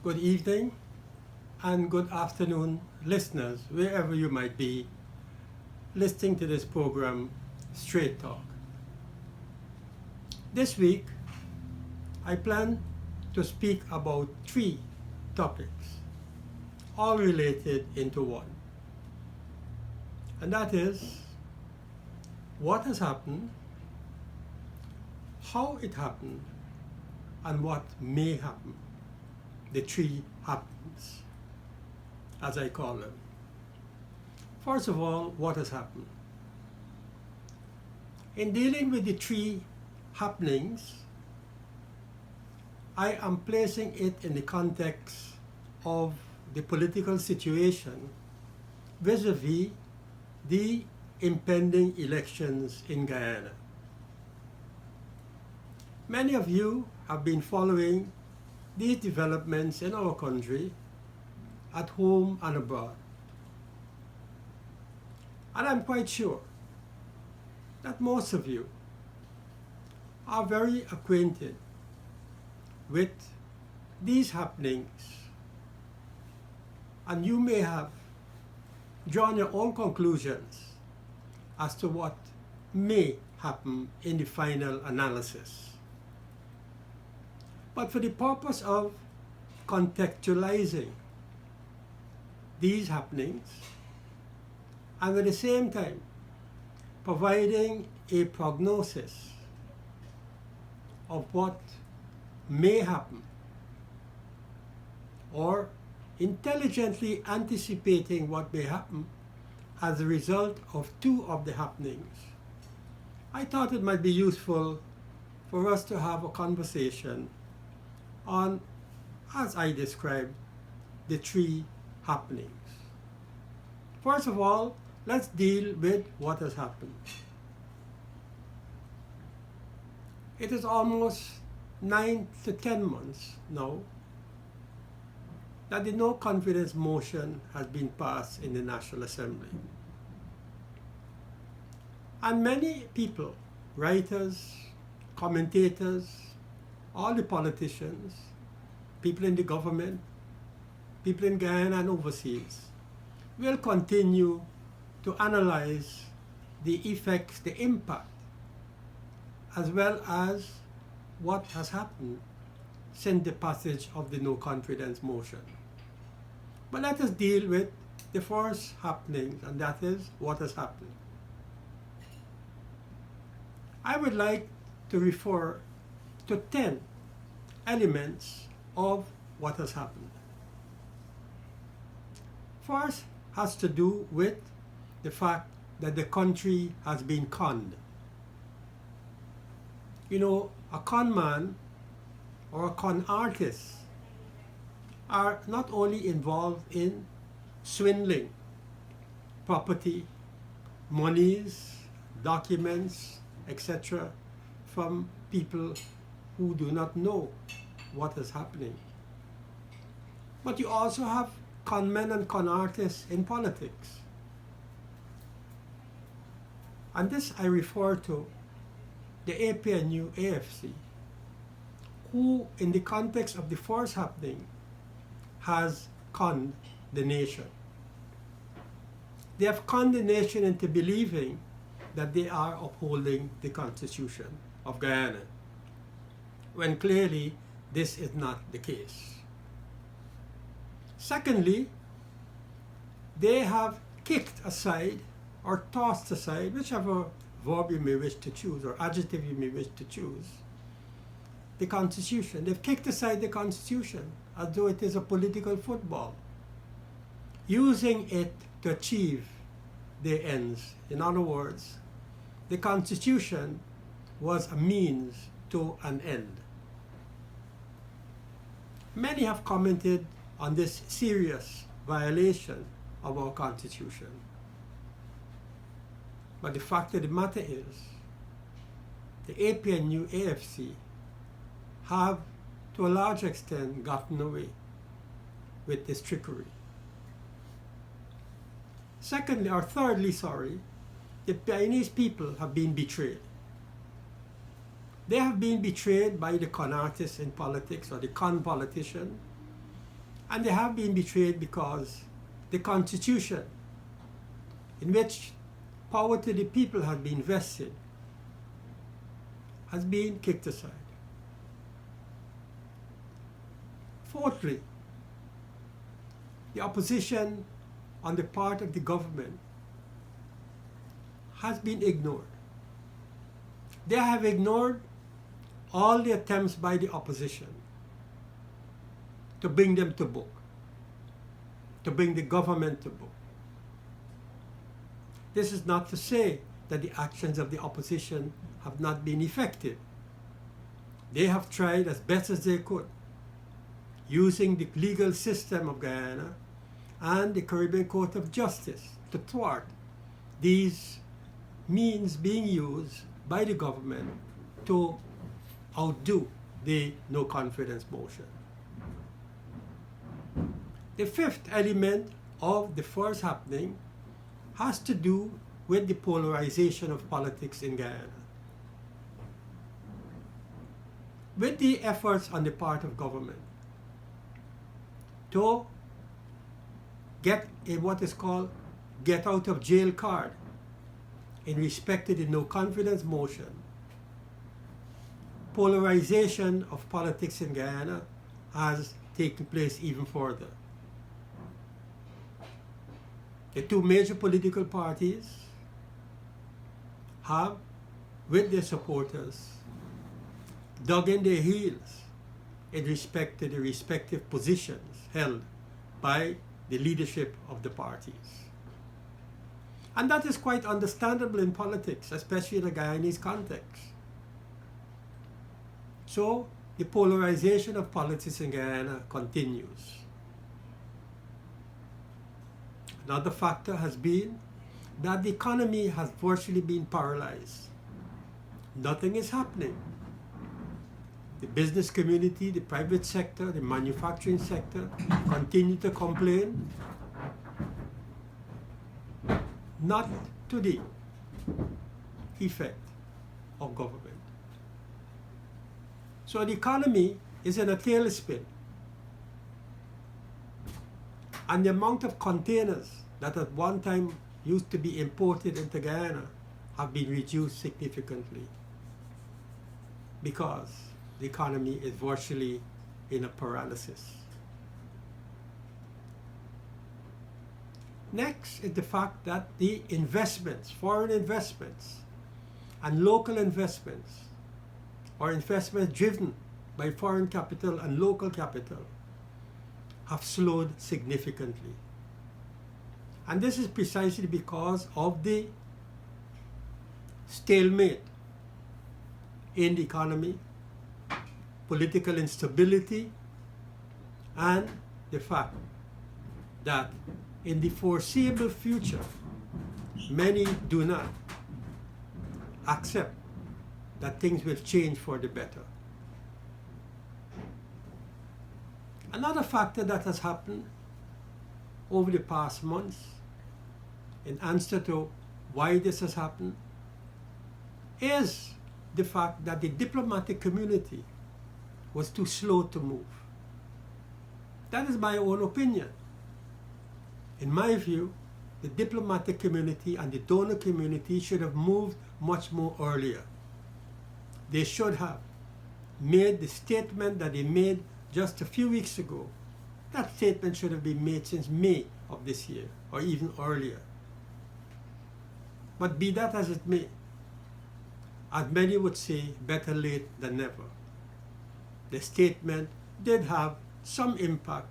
good evening, and good afternoon, listeners, wherever you might be listening to this program, Straight Talk. This week, I plan to speak about three topics, all related into one. And that is what has happened, how it happened, and what may happen. The three happens, as I call them. First of all, what has happened? In dealing with the three happenings, I am placing it in the context of the political situation vis-a-vis the impending elections in Guyana. Many of you have been following these developments in our country, at home and abroad. And I'm quite sure that most of you are very acquainted with these happenings, and you may have drawn your own conclusions as to what may happen in the final analysis. But for the purpose of contextualizing these happenings, and at the same time providing a prognosis of what may happen, or intelligently anticipating what may happen as a result of two of the happenings, I thought it might be useful for us to have a conversation on, as I described, the three happenings. First of all, let's deal with what has happened. It is almost 9 to 10 months now that the no confidence motion has been passed in the National Assembly. And many people, writers, commentators, all the politicians, people in the government, people in Guyana and overseas, will continue to analyze the effects, the impact, as well as what has happened since the passage of the no confidence motion. But let us deal with the first happening, and that is what has happened. I would like to refer to 10 elements of what has happened. First has to do with the fact that the country has been conned. You know, a con man or a con artist are not only involved in swindling property, monies, documents, etc. from people who do not know what is happening. But you also have con men and con artists in politics. And this I refer to the APNU AFC, who in the context of the first happening has conned the nation. They have conned the nation into believing that they are upholding the Constitution of Guyana, when clearly this is not the case. Secondly, they have kicked aside or tossed aside, whichever verb you may wish to choose or adjective you may wish to choose, the Constitution. They've kicked aside the Constitution as though it is a political football, using it to achieve their ends. In other words, the Constitution was a means to an end. Many have commented on this serious violation of our Constitution. But the fact of the matter is, the APNU AFC have, to a large extent, gotten away with this trickery. Thirdly, the Guyanese people have been betrayed. They have been betrayed by the con artists in politics or the con politician And they have been betrayed because the Constitution, in which power to the people has been vested, has been kicked aside. Fourthly, the opposition on the part of the government has been ignored. They have ignored all the attempts by the opposition to bring them to book, to bring the government to book. This is not to say that the actions of the opposition have not been effective. They have tried as best as they could, using the legal system of Guyana and the Caribbean Court of Justice to thwart these means being used by the government to outdo the no confidence motion. The fifth element of the first happening has to do with the polarization of politics in Guyana. With the efforts on the part of government to get a what is called get out of jail card in respect to the no confidence motion, polarization of politics in Guyana has taken place even further. The two major political parties have, with their supporters, dug in their heels in respect to the respective positions held by the leadership of the parties. And that is quite understandable in politics, especially in a Guyanese context. So the polarization of politics in Guyana continues. Another factor has been that the economy has virtually been paralyzed. Nothing is happening. The business community, the private sector, the manufacturing sector continue to complain. Not to the effect of government. So the economy is in a tailspin. And the amount of containers that at one time used to be imported into Guyana have been reduced significantly because the economy is virtually in a paralysis. Next is the fact that the investments, foreign investments and local investments, or investments driven by foreign capital and local capital, have slowed significantly. And this is precisely because of the stalemate in the economy, political instability, and the fact that in the foreseeable future, many do not accept that things will change for the better. Another factor that has happened over the past months, in answer to why this has happened, is the fact that the diplomatic community was too slow to move. That is my own opinion. In my view, the diplomatic community and the donor community should have moved much more earlier. They should have made the statement that they made just a few weeks ago. That statement should have been made since May of this year, or even earlier. But be that as it may, as many would say, better late than never. The statement did have some impact,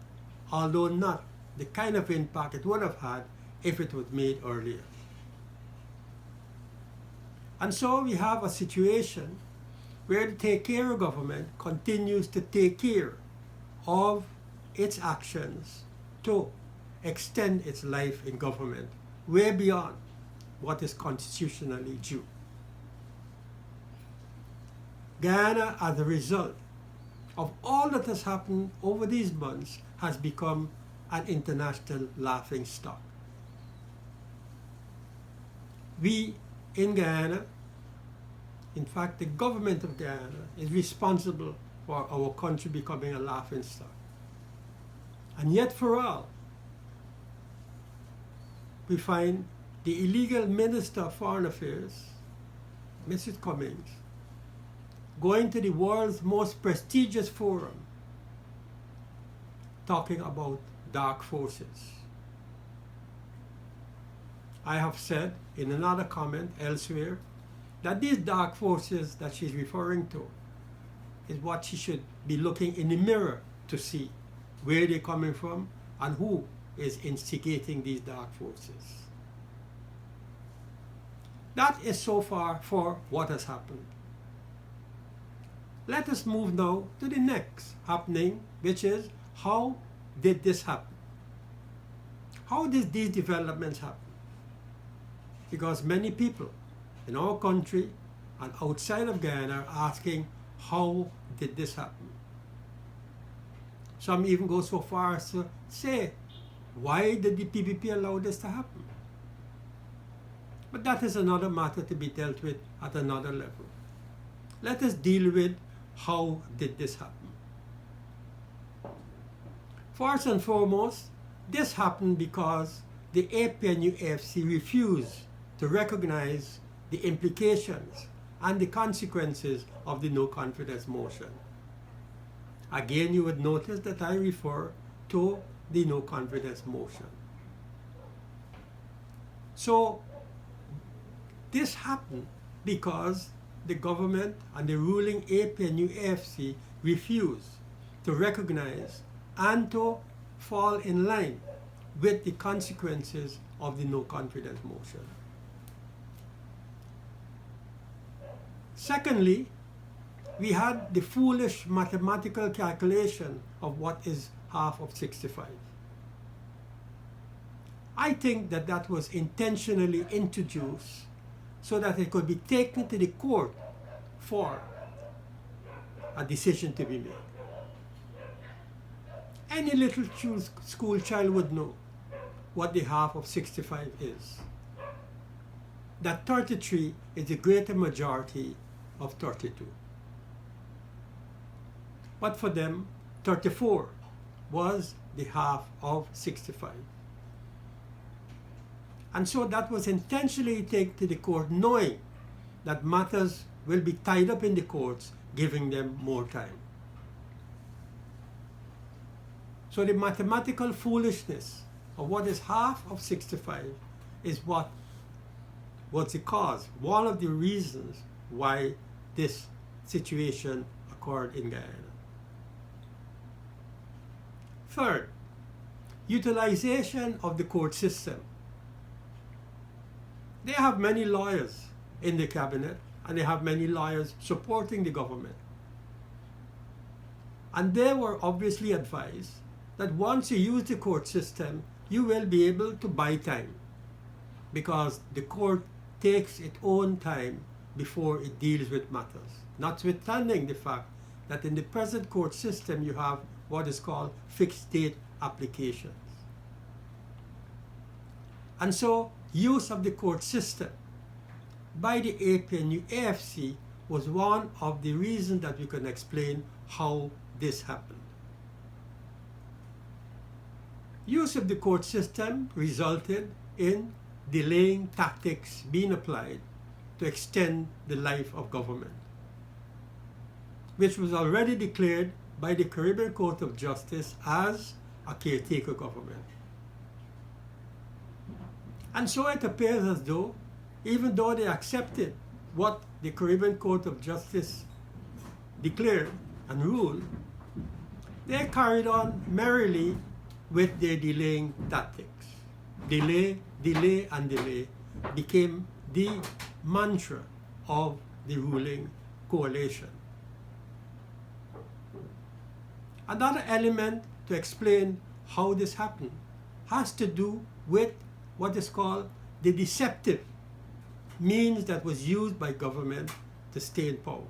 although not the kind of impact it would have had if it was made earlier. And so we have a situation where the Take Care government continues to take care of its actions to extend its life in government way beyond what is constitutionally due. Guyana, as a result of all that has happened over these months, has become an international laughing stock. We in Guyana, in fact the government of Guyana, is responsible for our country becoming a laughing stock. And yet for all, we find the illegal Minister of Foreign Affairs, Mrs. Cummings, going to the world's most prestigious forum, talking about dark forces. I have said in another comment elsewhere that these dark forces that she's referring to is what she should be looking in the mirror to see where they're coming from and who is instigating these dark forces. That is so far for what has happened. Let us move now to the next happening, which is how did this happen? How did these developments happen? Because many people in our country and outside of Guyana are asking, how did this happen? Some even go so far as to say, why did the PPP allow this to happen? But that is another matter to be dealt with at another level. Let us deal with how did this happen. First and foremost, this happened because the APNUFC refused to recognize the implications and the consequences of the no confidence motion. Again, you would notice that I refer to the no confidence motion. So this happened because the government and the ruling APNUFC refused to recognize and to fall in line with the consequences of the no confidence motion. Secondly, we had the foolish mathematical calculation of what is half of 65. I think that that was intentionally introduced so that it could be taken to the court for a decision to be made. Any little school child would know what the half of 65 is. That 33 is the greater majority of 32. But for them, 34 was the half of 65. And so that was intentionally taken to the court, knowing that matters will be tied up in the courts, giving them more time. So the mathematical foolishness of what is half of 65 is what was the cause, one of the reasons why this situation occurred in Guyana. Third, utilization of the court system. They have many lawyers in the cabinet and they have many lawyers supporting the government. And they were obviously advised that once you use the court system, you will be able to buy time because the court takes its own time before it deals with matters, notwithstanding the fact that in the present court system you have what is called fixed date applications. And so use of the court system by the APNUFC was one of the reasons that we can explain how this happened. Use of the court system resulted in delaying tactics being applied to extend the life of government, which was already declared by the Caribbean Court of Justice as a caretaker government. And so it appears as though, even though they accepted what the Caribbean Court of Justice declared and ruled, they carried on merrily with their delaying tactics. Delay, delay, and delay became the mantra of the ruling coalition. Another element to explain how this happened has to do with what is called the deceptive means that was used by government to stay in power.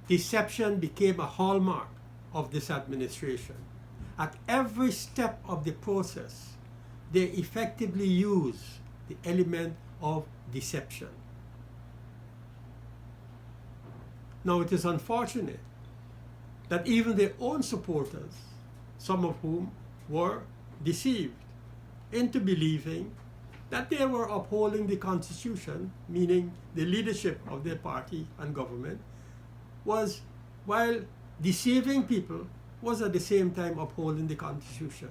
Deception became a hallmark of this administration. At every step of the process, they effectively use the element of deception. Now it is unfortunate that even their own supporters some of whom were deceived into believing that they were upholding the Constitution, meaning the leadership of their party and government, was, while deceiving people, was at the same time upholding the Constitution.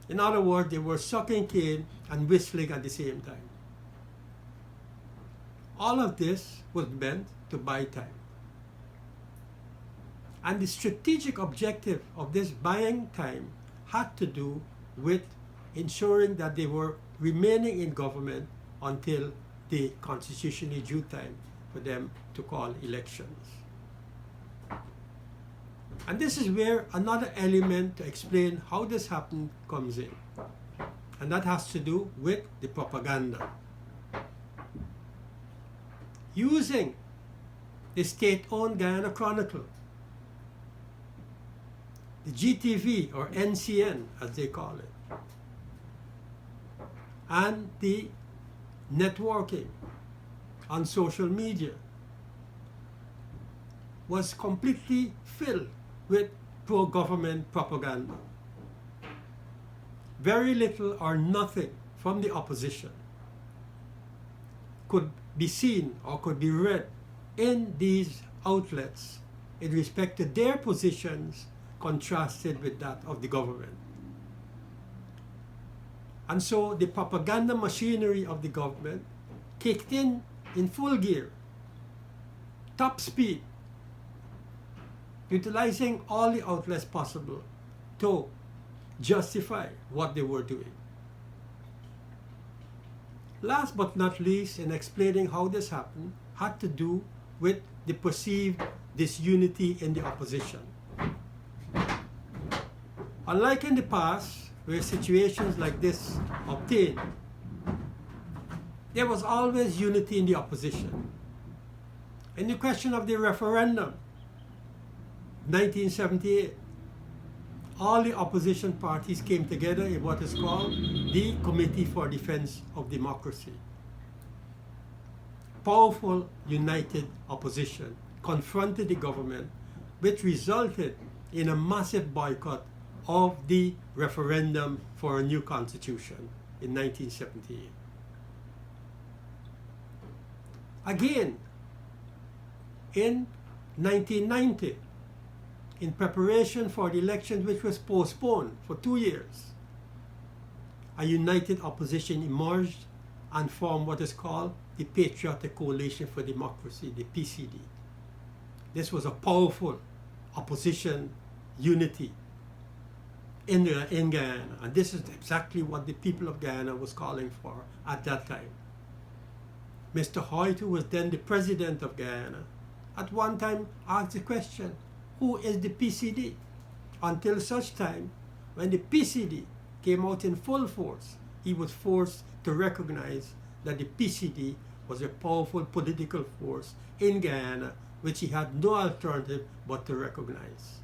In other words, they were sucking cane and whistling at the same time. All of this was meant to buy time. And the strategic objective of this buying time had to do with ensuring that they were remaining in government until the constitutionally due time for them to call elections. And this is where another element to explain how this happened comes in. And that has to do with the propaganda. Using the state-owned Guyana Chronicle, the GTV or NCN as they call it, and the networking on social media was completely filled with pro-government propaganda. Very little or nothing from the opposition could be seen or could be read in these outlets in respect to their positions contrasted with that of the government. And so the propaganda machinery of the government kicked in full gear, top speed, utilizing all the outlets possible to justify what they were doing. Last but not least, in explaining how this happened, had to do with the perceived disunity in the opposition. Unlike in the past, where situations like this obtained, there was always unity in the opposition. In the question of the referendum, 1978, all the opposition parties came together in what is called the Committee for Defense of Democracy. Powerful, united opposition confronted the government, which resulted in a massive boycott of the referendum for a new constitution in 1978. Again, in 1990, in preparation for the election which was postponed for 2 years, a united opposition emerged and formed what is called the Patriotic Coalition for Democracy, the PCD. This was a powerful opposition unity in Guyana, and this is exactly what the people of Guyana was calling for at that time. Mr. Hoyt, who was then the president of Guyana, at one time asked the question, who is the PCD? Until such time, when the PCD came out in full force, he was forced to recognize that the PCD was a powerful political force in Guyana, which he had no alternative but to recognize.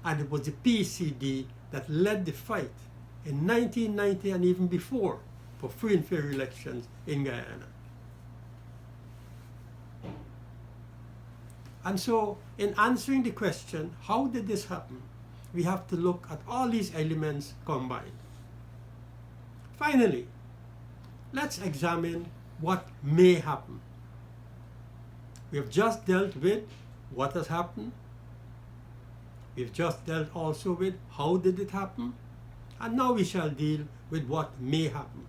And it was the PCD that led the fight in 1990 and even before for free and fair elections in Guyana. And so, in answering the question, how did this happen, we have to look at all these elements combined. Finally, let's examine what may happen. We have just dealt with what has happened. We've just dealt also with how did it happen. And now we shall deal with what may happen.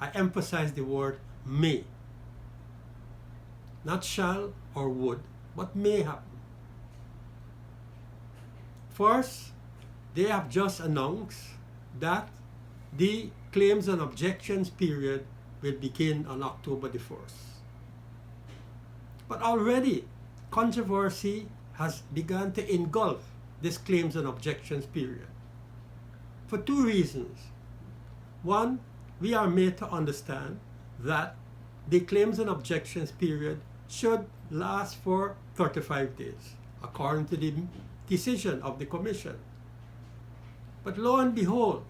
I emphasize the word may. Not shall or would, but may happen. First, they have just announced that the claims and objections period will begin on October the 1st. But already, controversy has begun to engulf this claims and objections period for two reasons. One, we are made to understand that the claims and objections period should last for 35 days, according to the decision of the Commission. But lo and behold,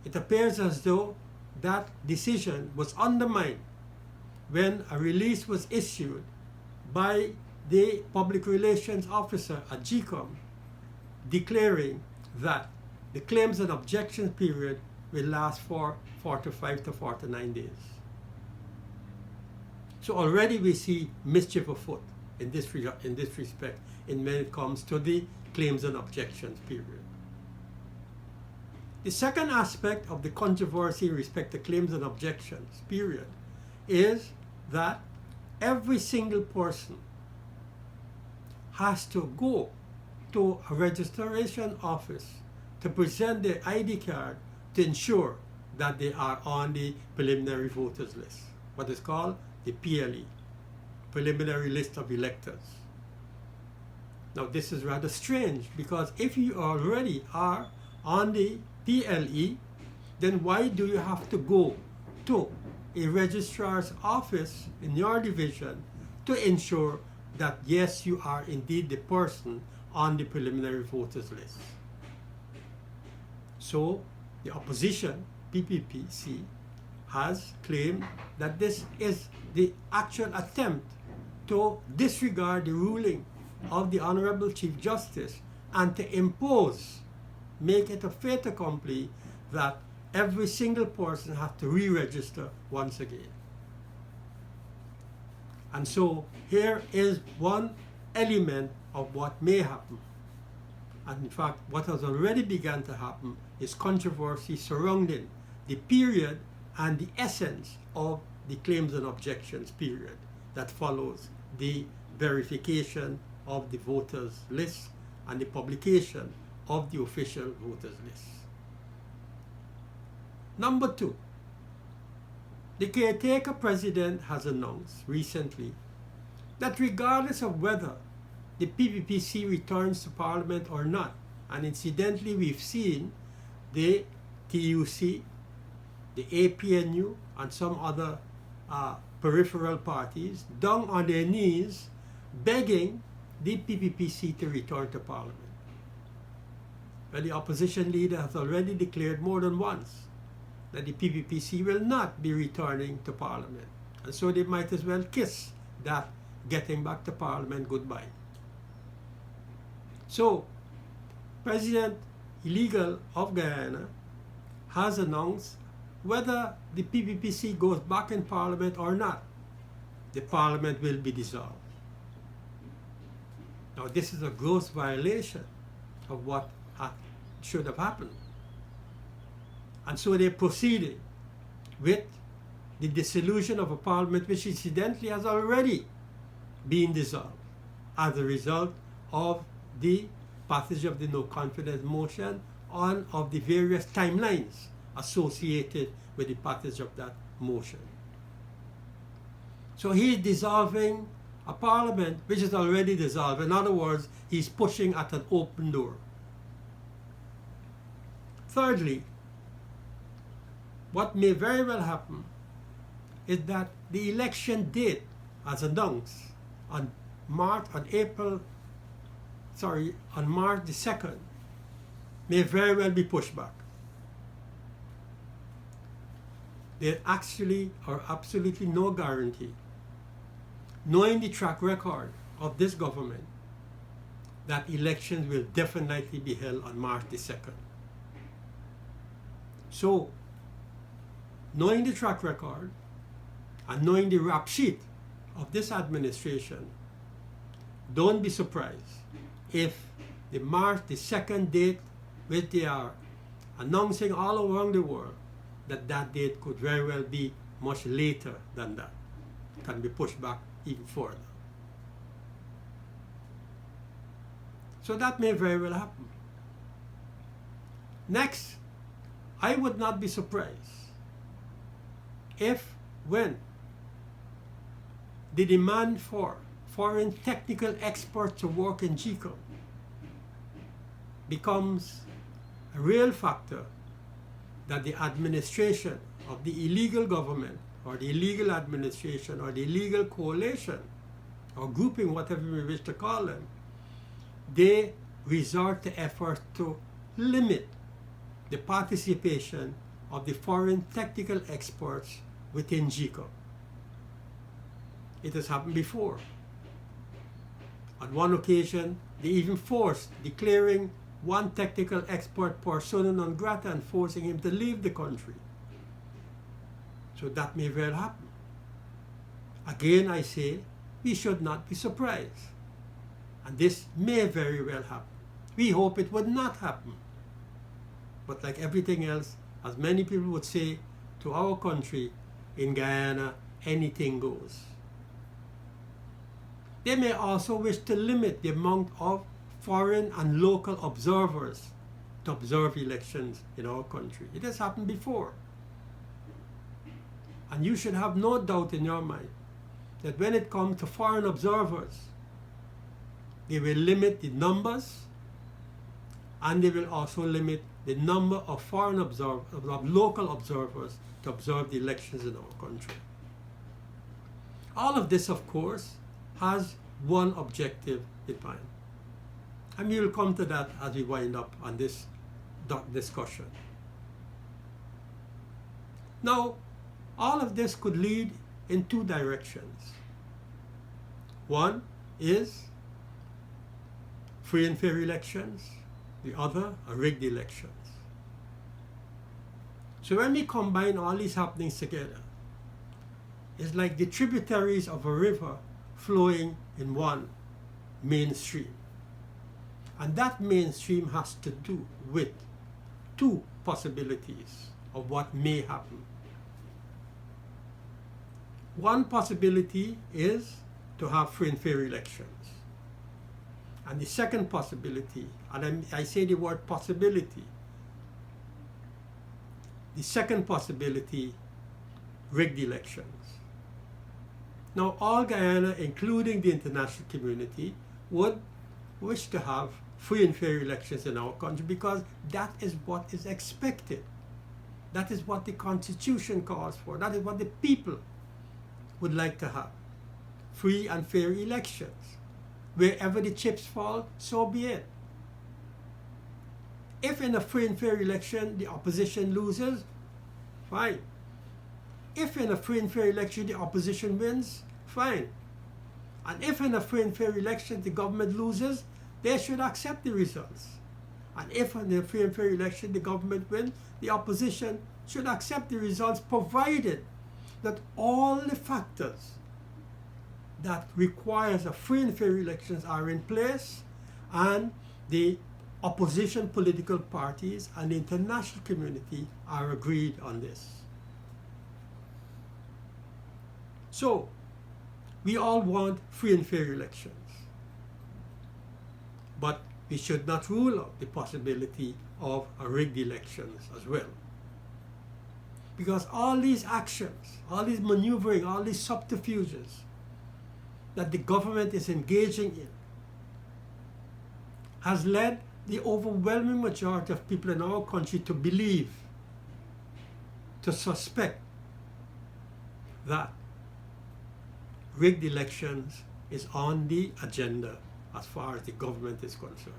it appears as though that decision was undermined when a release was issued by the public relations officer at GCOM declaring that the claims and objections period will last for 45 to 49 days. So already we see mischief afoot in this respect when it comes to the claims and objections period. The second aspect of the controversy in respect to claims and objections period is that every single person has to go to a registration office to present their ID card to ensure that they are on the preliminary voters list, what is called the PLE, preliminary list of electors. Now this is rather strange, because if you already are on the PLE, then why do you have to go to a registrar's office in your division to ensure that yes, you are indeed the person on the preliminary voters list? So the opposition, PPPC, has claimed that this is the actual attempt to disregard the ruling of the Honorable Chief Justice and to impose, make it a fait accompli, that every single person has to re-register once again. And so here is one element of what may happen. And in fact, what has already begun to happen is controversy surrounding the period and the essence of the claims and objections period that follows the verification of the voters list and the publication of the official voters list. Number two, the caretaker president has announced recently that regardless of whether the PPPC returns to Parliament or not, and incidentally we've seen the TUC, the APNU, and some other peripheral parties down on their knees begging the PPPC to return to Parliament. Well, the opposition leader has already declared more than once that the PPPC will not be returning to Parliament. And so they might as well kiss that getting back to Parliament goodbye. So, President Illegal of Guyana has announced whether the PPPC goes back in Parliament or not, the Parliament will be dissolved. Now, this is a gross violation of what should have happened. And so they're proceeding with the dissolution of a Parliament which incidentally has already been dissolved as a result of the passage of the no confidence motion on of the various timelines associated with the passage of that motion. So he is dissolving a Parliament which is already dissolved. In other words, he's pushing at an open door. Thirdly, what may very well happen is that the election date, as announced on March the 2nd, may very well be pushed back. There actually are absolutely no guarantee, knowing the track record of this government, that elections will definitely be held on March the 2nd. So, knowing the track record and knowing the rap sheet of this administration, don't be surprised if the March the 2nd date, which they are announcing all around the world, that date could very well be much later than that. It can be pushed back even further. So that may very well happen. Next, I would not be surprised if, when the demand for foreign technical experts to work in GECO becomes a real factor, that the administration of the illegal government or the illegal administration or the illegal coalition or grouping, whatever we wish to call them, they resort to efforts to limit the participation of the foreign technical experts within GECO. It has happened before. On one occasion, they even forced declaring one technical expert persona non grata and forcing him to leave the country. So that may well happen. Again, I say, we should not be surprised. And this may very well happen. We hope it would not happen. But like everything else, as many people would say to our country, in Guyana, anything goes. They may also wish to limit the amount of foreign and local observers to observe elections in our country. It has happened before. And you should have no doubt in your mind that when it comes to foreign observers, they will limit the numbers, and they will also limit the number of foreign observers, of local observers, to observe the elections in our country. All of this, of course, has one objective in mind. And we will come to that as we wind up on this discussion. Now, all of this could lead in two directions. One is free and fair elections, the other are rigged elections. So when we combine all these happenings together, it's like the tributaries of a river flowing in one main stream. And that main stream has to do with two possibilities of what may happen. One possibility is to have free and fair elections. And the second possibility, and I say the word possibility, the second possibility, rigged elections. Now, all Guyana, including the international community, would wish to have free and fair elections in our country because that is what is expected. That is what the Constitution calls for. That is what the people would like to have. Free and fair elections. Wherever the chips fall, so be it. If in a free and fair election the opposition loses, fine. If in a free and fair election the opposition wins, fine. And if in a free and fair election the government loses, they should accept the results. And if in a free and fair election the government wins, the opposition should accept the results, provided that all the factors that requires a free and fair elections are in place, and the opposition political parties and the international community are agreed on this. So, we all want free and fair elections. But we should not rule out the possibility of a rigged elections as well. Because all these actions, all these maneuvering, all these subterfuges that the government is engaging in has led the overwhelming majority of people in our country to believe, to suspect that rigged elections is on the agenda as far as the government is concerned.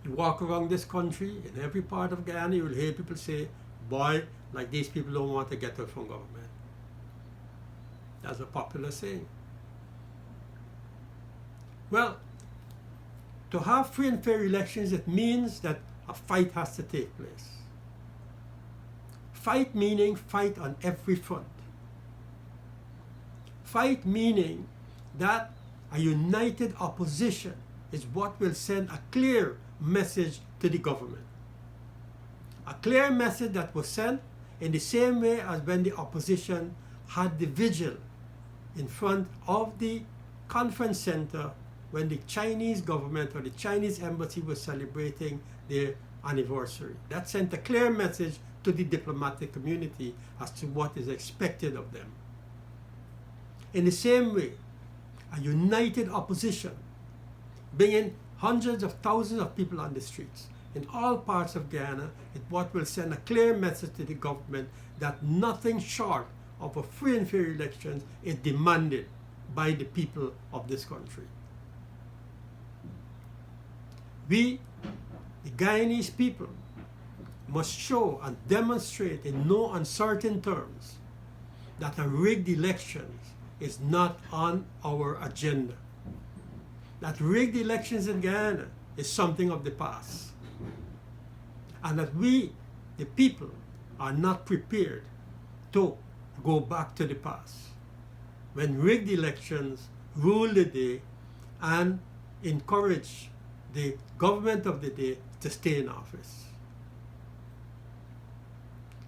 You walk around this country, in every part of Guyana, you will hear people say, boy, like these people don't want to get away from government. That's a popular saying. Well, to have free and fair elections, it means that a fight has to take place. Fight meaning fight on every front. Fight meaning that a united opposition is what will send a clear message to the government. A clear message that was sent in the same way as when the opposition had the vigil in front of the conference center when the Chinese government or the Chinese embassy was celebrating their anniversary. That sent a clear message to the diplomatic community as to what is expected of them. In the same way, a united opposition, bringing hundreds of thousands of people on the streets in all parts of Guyana, is what will send a clear message to the government that nothing short of a free and fair elections is demanded by the people of this country. We, the Guyanese people, must show and demonstrate in no uncertain terms that a rigged elections is not on our agenda. that rigged elections in Guyana is something of the past, and that we, the people, are not prepared to go back to the past when rigged elections rule the day and encourage the government of the day to stay in office.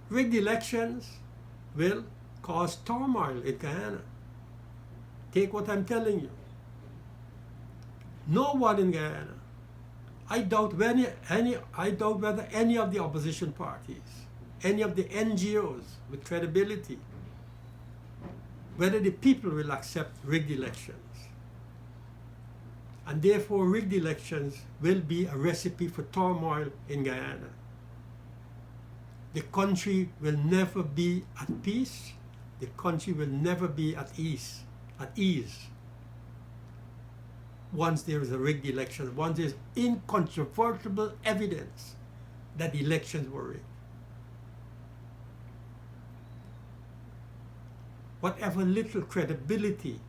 Rigged elections will cause turmoil in Guyana. Take what I'm telling you. No one in Guyana, I doubt whether any of the opposition parties, any of the NGOs with credibility, whether the people will accept rigged elections. And therefore, rigged elections will be a recipe for turmoil in Guyana. The country will never be at peace. The country will never be at ease. Once there is a rigged election, once there is incontrovertible evidence that elections were rigged. Whatever little credibility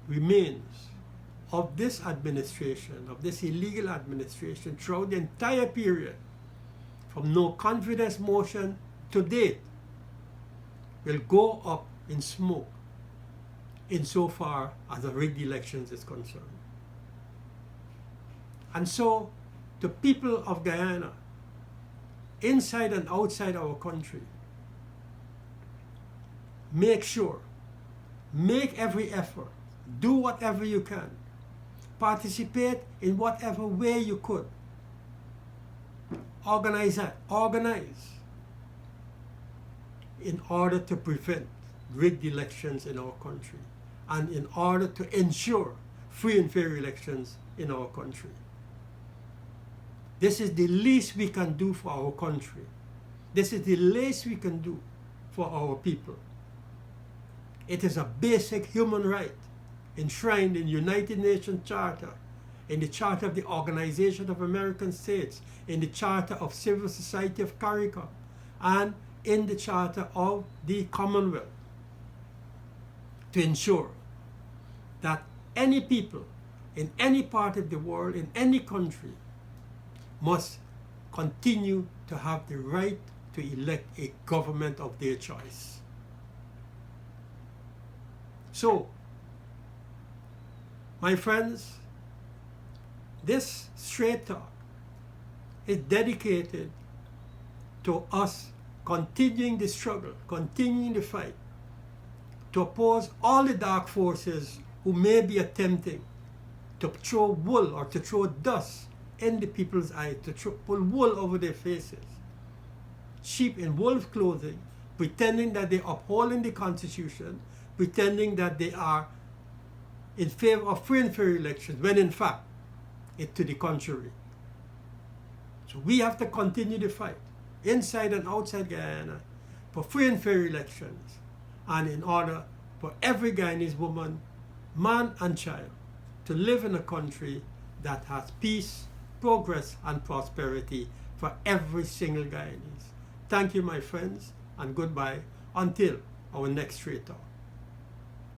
remains of this administration, of this illegal administration throughout the entire period, from no confidence motion to date, will go up in smoke insofar as the rigged elections is concerned. And so, the people of Guyana, inside and outside our country, make every effort, do whatever you can, participate in whatever way you could, organize in order to prevent rigged elections in our country and in order to ensure free and fair elections in our country. This is the least we can do for our country. This is the least we can do for our people. It is a basic human right enshrined in the United Nations Charter, in the Charter of the Organization of American States, in the Charter of Civil Society of CARICOM, and in the Charter of the Commonwealth, to ensure that any people in any part of the world, in any country, must continue to have the right to elect a government of their choice. So, my friends, this straight talk is dedicated to us continuing the struggle, continuing the fight, to oppose all the dark forces who may be attempting to throw wool or to throw dust in the people's eyes, to pull wool over their faces. Sheep in wolf clothing, pretending that they're upholding the Constitution, pretending that they are in favor of free and fair elections, when in fact, it's to the contrary. So we have to continue the fight, inside and outside Guyana, for free and fair elections, and in order for every Guyanese woman, man and child to live in a country that has peace, progress, and prosperity for every single Guyanese. Thank you, my friends, and goodbye until our next Straight Talk.